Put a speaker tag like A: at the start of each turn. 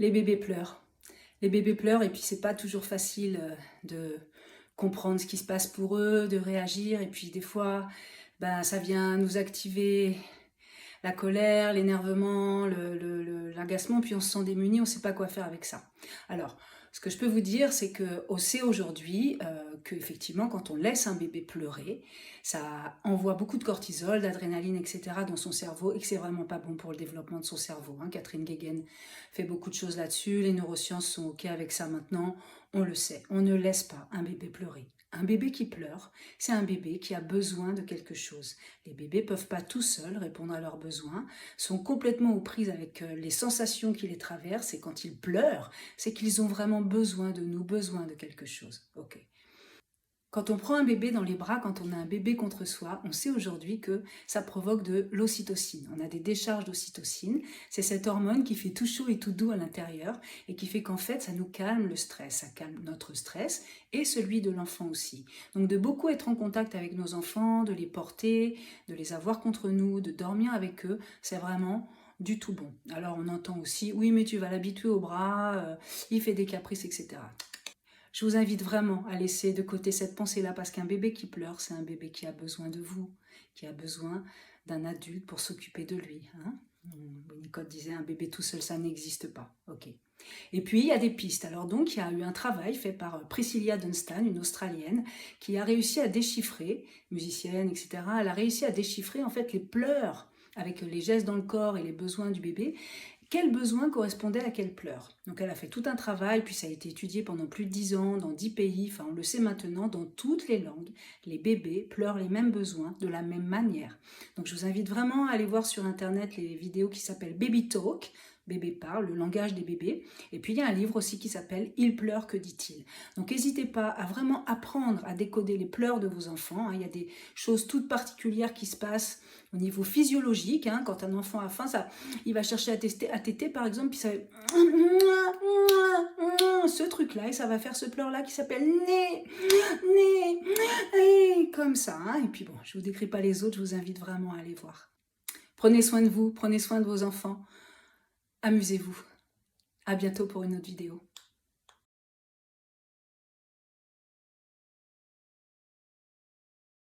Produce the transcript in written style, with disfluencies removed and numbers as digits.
A: Les bébés pleurent. Les bébés pleurent et puis c'est pas toujours facile de comprendre ce qui se passe pour eux, de réagir. Et puis des fois, ben, ça vient nous activer la colère, l'énervement, l'agacement, puis on se sent démuni, on ne sait pas quoi faire avec ça. Alors, ce que je peux vous dire, c'est qu'on sait aujourd'hui qu'effectivement, quand on laisse un bébé pleurer, ça envoie beaucoup de cortisol, d'adrénaline, etc. dans son cerveau, et que c'est vraiment pas bon pour le développement de son cerveau. Catherine Guéguen fait beaucoup de choses là-dessus, les neurosciences sont OK avec ça maintenant, on le sait. On ne laisse pas un bébé pleurer. Un bébé qui pleure, c'est un bébé qui a besoin de quelque chose. Les bébés ne peuvent pas tout seuls répondre à leurs besoins, sont complètement aux prises avec les sensations qui les traversent, et quand ils pleurent, c'est qu'ils ont vraiment besoin de nous, besoin de quelque chose. Ok. Quand on prend un bébé dans les bras, quand on a un bébé contre soi, on sait aujourd'hui que ça provoque de l'ocytocine. On a des décharges d'ocytocine. C'est cette hormone qui fait tout chaud et tout doux à l'intérieur et qui fait qu'en fait, ça nous calme le stress. Ça calme notre stress et celui de l'enfant aussi. Donc de beaucoup être en contact avec nos enfants, de les porter, de les avoir contre nous, de dormir avec eux, c'est vraiment du tout bon. Alors on entend aussi, oui mais tu vas l'habituer au bras, il fait des caprices, etc. Je vous invite vraiment à laisser de côté cette pensée-là parce qu'un bébé qui pleure, c'est un bébé qui a besoin de vous, qui a besoin d'un adulte pour s'occuper de lui. Winnicott disait un bébé tout seul, ça n'existe pas. Ok. Et puis il y a des pistes. Alors donc il y a eu un travail fait par Priscilla Dunstan, une Australienne, qui a réussi à déchiffrer, musicienne, etc. Elle a réussi à déchiffrer en fait les pleurs avec les gestes dans le corps et les besoins du bébé. Quel besoin correspondait à quel pleur? Donc elle a fait tout un travail, puis ça a été étudié pendant plus de 10 ans, dans 10 pays, enfin on le sait maintenant, dans toutes les langues, les bébés pleurent les mêmes besoins de la même manière. Donc je vous invite vraiment à aller voir sur internet les vidéos qui s'appellent Baby Talk, bébé parle, le langage des bébés. Et puis il y a un livre aussi qui s'appelle Il pleure, que dit-il? Donc n'hésitez pas à vraiment apprendre à décoder les pleurs de vos enfants. Il y a des choses toutes particulières qui se passent au niveau physiologique. Quand un enfant a faim, il va chercher à téter par exemple, puis ça va... ce truc-là, et ça va faire ce pleur-là qui s'appelle né, et comme ça. Et puis bon, je ne vous décris pas les autres, je vous invite vraiment à aller voir. Prenez soin de vous, prenez soin de vos enfants. Amusez-vous. À bientôt pour une autre vidéo.